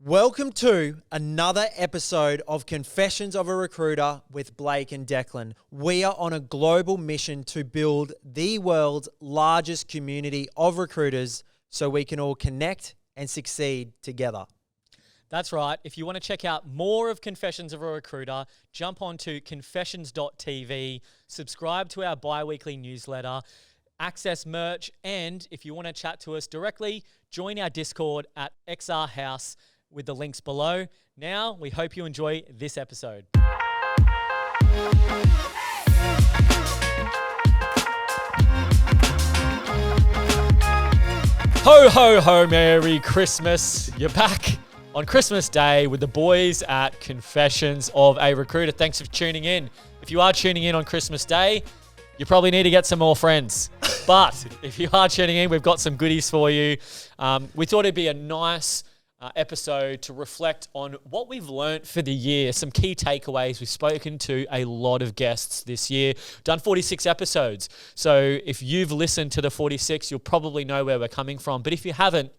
Welcome to another episode of Confessions of a Recruiter with Blake and Declan. We are on a global mission to build the world's largest community of recruiters so we can all connect and succeed together. That's right. If you want to check out more of Confessions of a Recruiter, jump onto confessions.tv, subscribe to our bi-weekly newsletter, access merch, and if you want to chat to us directly, join our Discord at XR House with the links below. Now, we hope you enjoy this episode. Ho, ho, ho, Merry Christmas. You're back on Christmas Day with the boys at Confessions of a Recruiter. Thanks for tuning in. If you are tuning in on Christmas Day, you probably need to get some more friends. But if you are tuning in, we've got some goodies for you. We thought it'd be a nice episode to reflect on what we've learnt for the year, some key takeaways. We've spoken to a lot of guests this year, done 46 episodes. So if you've listened to the 46, you'll probably know where we're coming from. But if you haven't,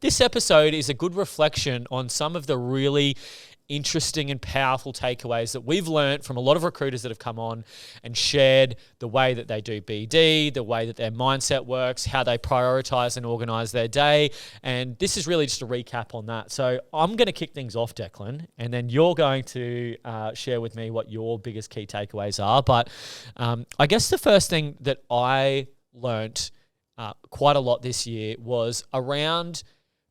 this episode is a good reflection on some of the really interesting and powerful takeaways that we've learned from a lot of recruiters that have come on and shared the way that they do BD, the way that their mindset works, how they prioritize and organize their day. And this is really just a recap on that. So I'm going to kick things off, Declan, and then you're going to share with me what your biggest key takeaways are. But I guess the first thing that I learnt quite a lot this year was around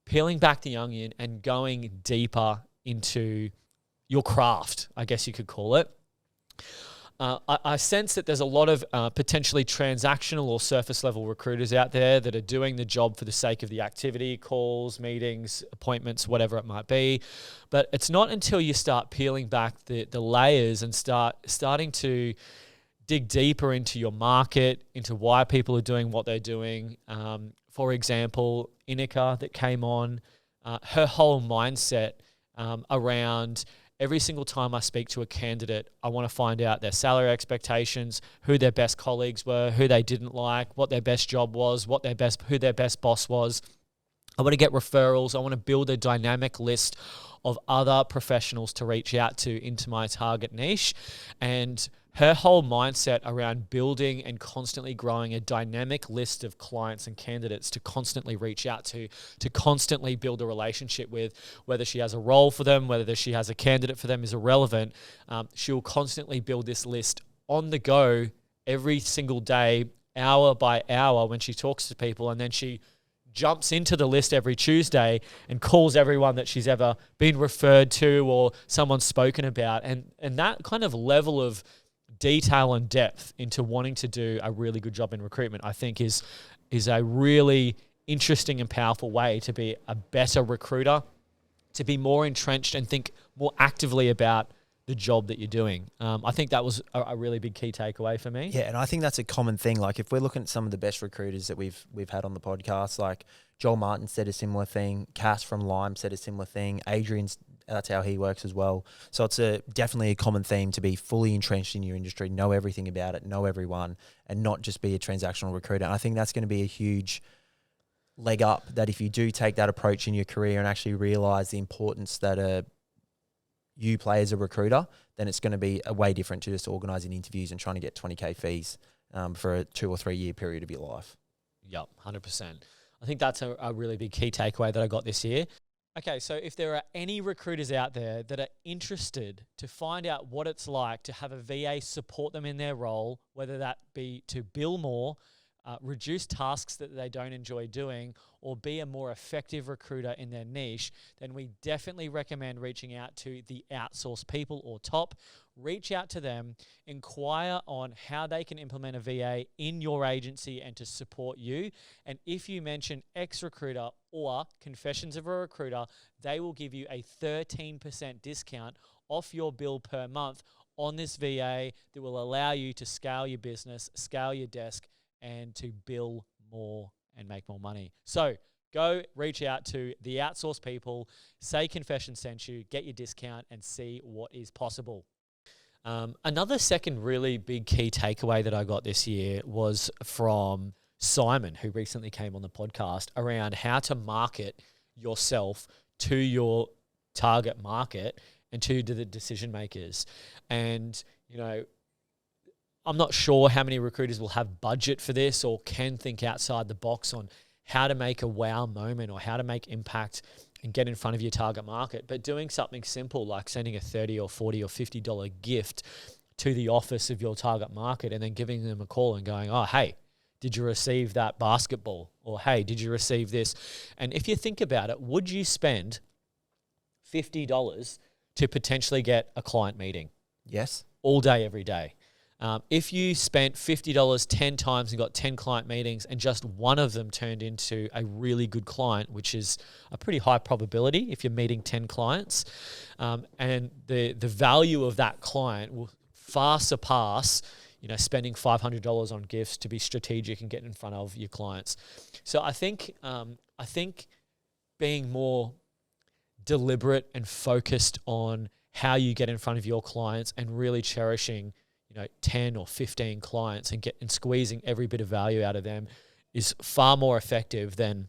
peeling back the onion and going deeper into your craft, I guess you could call it. I sense that there's a lot of potentially transactional or surface level recruiters out there that are doing the job for the sake of the activity, calls, meetings, appointments, whatever it might be. But it's not until you start peeling back the layers and starting to dig deeper into your market, into why people are doing what they're doing. For example, Ineka that came on, her whole mindset around every single time I speak to a candidate, I want to find out their salary expectations, who their best colleagues were, who they didn't like, what their best job was, who their best boss was. I want to get referrals. I want to build a dynamic list of other professionals to reach out to into my target niche. And her whole mindset around building and constantly growing a dynamic list of clients and candidates to constantly reach out to constantly build a relationship with, whether she has a role for them, whether she has a candidate for them is irrelevant. She'll constantly build this list on the go every single day, hour by hour when she talks to people, and then she jumps into the list every Tuesday and calls everyone that she's ever been referred to or someone's spoken about. And that kind of level of detail and depth into wanting to do a really good job in recruitment, I think is a really interesting and powerful way to be a better recruiter, to be more entrenched and think more actively about the job that you're doing. I think that was a really big key takeaway for me. Yeah, and I think that's a common thing. Like if we're looking at some of the best recruiters that we've had on the podcast, like Joel Martin said a similar thing, Cass from Lime said a similar thing, Adrian's, that's how he works as well. So it's definitely a common theme to be fully entrenched in your industry, know everything about it, know everyone, and not just be a transactional recruiter. And I think that's going to be a huge leg up, that if you do take that approach in your career and actually realize the importance that you play as a recruiter, then it's going to be a way different to just organising interviews and trying to get 20K fees for a 2 or 3 year period of your life. Yep, 100%. I think that's a really big key takeaway that I got this year. Okay, so if there are any recruiters out there that are interested to find out what it's like to have a VA support them in their role, whether that be to bill more, reduce tasks that they don't enjoy doing, or be a more effective recruiter in their niche, then we definitely recommend reaching out to the Outsource People or TOP. Reach out to them, inquire on how they can implement a VA in your agency and to support you. And if you mention ex-recruiter or Confessions of a Recruiter, they will give you a 13% discount off your bill per month on this VA that will allow you to scale your business, scale your desk, and to bill more and make more money. So go reach out to the Outsource People, say Confession sent you, get your discount, and see what is possible. Another second really big key takeaway that I got this year was from Simon, who recently came on the podcast, around how to market yourself to your target market and to the decision makers. And, you know, I'm not sure how many recruiters will have budget for this or can think outside the box on how to make a wow moment or how to make impact and get in front of your target market. But doing something simple like sending a $30 or $40 or $50 gift to the office of your target market and then giving them a call and going, oh, hey, did you receive that basketball? Or, hey, did you receive this? And if you think about it, would you spend $50 to potentially get a client meeting? Yes. All day, every day. If you spent $50 10 times and got 10 client meetings and just one of them turned into a really good client, which is a pretty high probability if you're meeting 10 clients, and the value of that client will far surpass, you know, spending $500 on gifts to be strategic and get in front of your clients. So I think being more deliberate and focused on how you get in front of your clients and really cherishing, you know, 10 or 15 clients and squeezing every bit of value out of them is far more effective than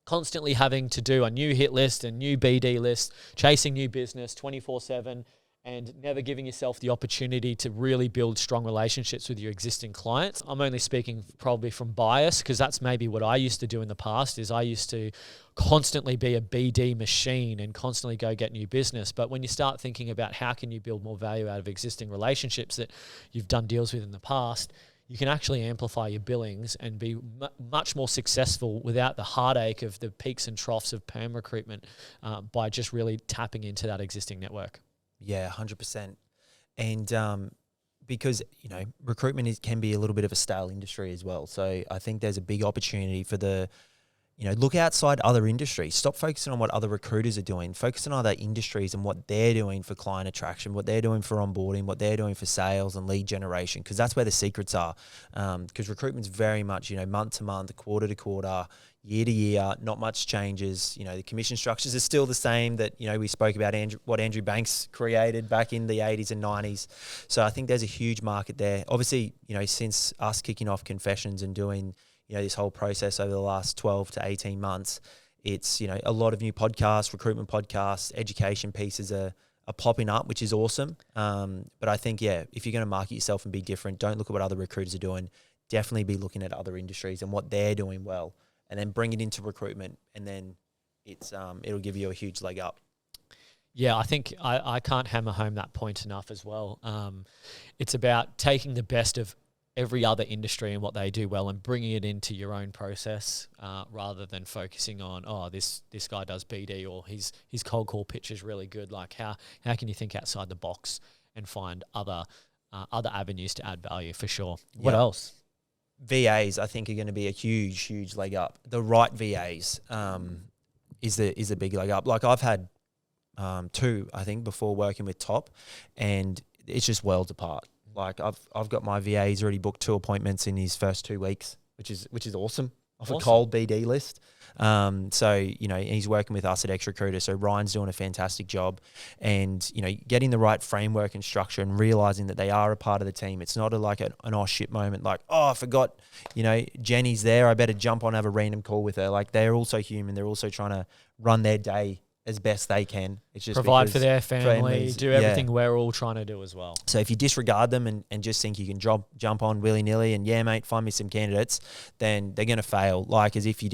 constantly having to do a new hit list and new BD list, chasing new business 24/7 and never giving yourself the opportunity to really build strong relationships with your existing clients. I'm only speaking probably from bias because that's maybe what I used to do in the past. Is I used to constantly be a BD machine and constantly go get new business. But when you start thinking about how can you build more value out of existing relationships that you've done deals with in the past, you can actually amplify your billings and be much more successful without the heartache of the peaks and troughs of perm recruitment by just really tapping into that existing network. Yeah, 100%. And because, you know, recruitment can be a little bit of a stale industry as well. So I think there's a big opportunity for look outside other industries. Stop focusing on what other recruiters are doing. Focus on other industries and what they're doing for client attraction, what they're doing for onboarding, what they're doing for sales and lead generation, because that's where the secrets are. Because recruitment's very much, you know, month to month, quarter to quarter, year to year, not much changes. You know, the commission structures are still the same that, you know, we spoke about what Andrew Banks created back in the 80s and 90s. So I think there's a huge market there. Obviously, you know, since us kicking off Confessions and doing, you know, this whole process over the last 12 to 18 months, it's, you know, a lot of new podcasts, recruitment podcasts, education pieces are popping up, which is awesome. But I think, yeah, if you're going to market yourself and be different, don't look at what other recruiters are doing. Definitely be looking at other industries and what they're doing well, and then bring it into recruitment, and then it'll give you a huge leg up. Yeah, I think I can't hammer home that point enough as well. It's about taking the best of every other industry and what they do well and bringing it into your own process rather than focusing on, oh, this guy does BD or his cold call pitch is really good. Like how can you think outside the box and find other avenues to add value for sure. What else? VAs, I think, are going to be a huge leg up. The right VAs is a big leg up. Like I've had two, I think, before working with Top, and it's just worlds apart. Like I've got my VA's already booked 2 appointments in his first 2 weeks, which is awesome. Off a cold BD list. So, you know, he's working with us at X Recruiter. So Ryan's doing a fantastic job, and, you know, getting the right framework and structure and realizing that they are a part of the team. It's not like an oh shit moment. Like, oh, I forgot, you know, Jenny's there. I better jump on, have a random call with her. Like, they're also human. They're also trying to run their day as best they can. It's just provide for their family, do everything we're all trying to do as well. So if you disregard them and just think you can jump on willy-nilly and, yeah, mate, find me some candidates, then they're going to fail. Like as if you